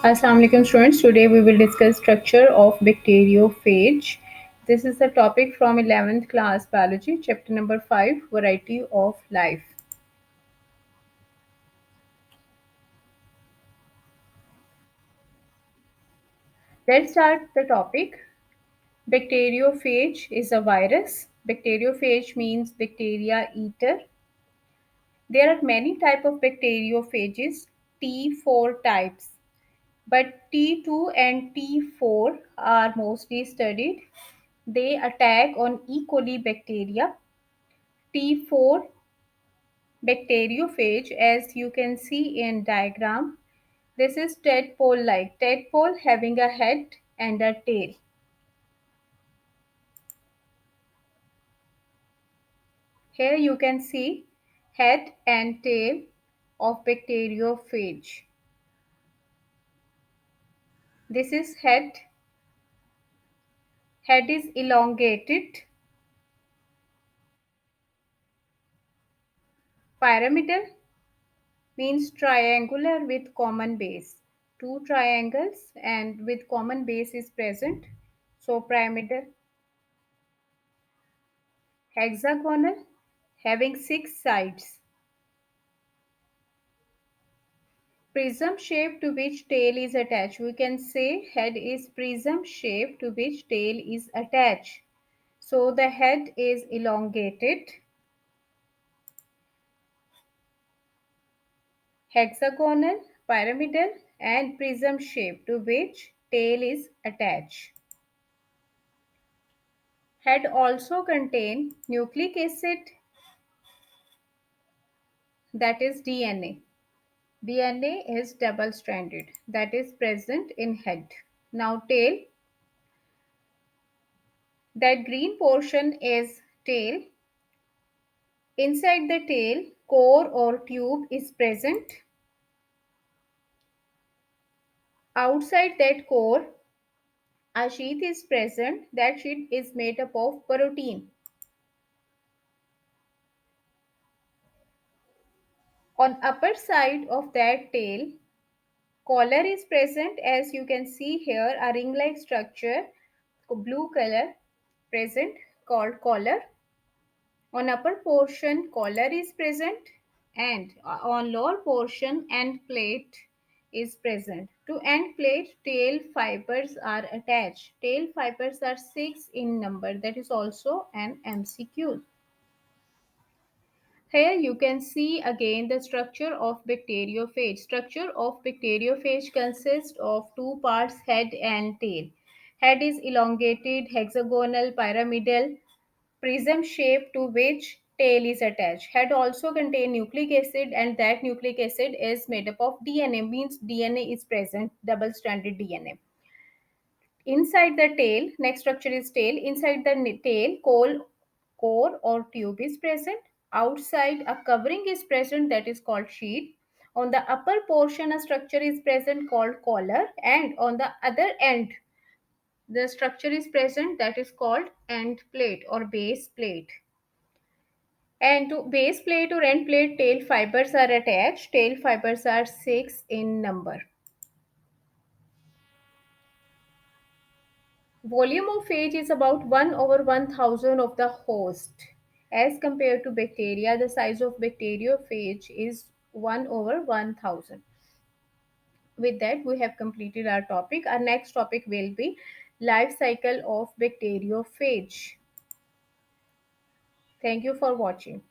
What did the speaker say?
Assalamu alaikum students. Today we will discuss structure of bacteriophage. This is the topic from 11th class biology, chapter number 5, variety of life. Let's start the topic. Bacteriophage is a virus. Bacteriophage means bacteria eater. There are many types of bacteriophages, T4 types, but T2 and T4 are mostly studied. They attack on E. coli bacteria. T4 bacteriophage, as you can see in diagram. This is tadpole-like. Tadpole having a head and a tail. Here you can see head and tail of bacteriophage. This is head. Head is elongated. Pyramidal means triangular with common base. Two triangles and with common base is present. So pyramidal. Hexagonal having six sides. Prism shape to which tail is attached. We can say head is prism shape to which tail is attached. So the head is elongated, hexagonal, pyramidal and prism shape to which tail is attached. Head also contain nucleic acid, that is DNA. DNA is double stranded, that is present in head. Now tail, that green portion is tail. Inside the tail, core or tube is present. Outside that core, a sheath is present. That sheath is made up of protein. On upper side of that tail, collar is present. As you can see here, a ring-like structure, blue color present, called collar. On upper portion, collar is present, and on lower portion, end plate is present. To end plate, tail fibers are attached. Tail fibers are 6 in number. That is also an MCQ. Here you can see again the structure of bacteriophage. Structure of bacteriophage consists of two parts, head and tail. Head is elongated, hexagonal, pyramidal, prism shape to which tail is attached. Head also contain nucleic acid, and that nucleic acid is made up of DNA, means DNA is present, double stranded DNA. Inside the tail, next structure is tail. Inside the tail, core or tube is present. Outside, a covering is present, that is called sheath. On the upper portion, a structure is present called collar, and on the other end, the structure is present that is called end plate or base plate. And to base plate or end plate, tail fibers are attached. Tail fibers are 6 in number. Volume of phage is about 1 over 1000 of the host. As compared to bacteria, the size of bacteriophage is 1 over 1000. With that, we have completed our topic. Our next topic will be life cycle of bacteriophage. Thank you for watching.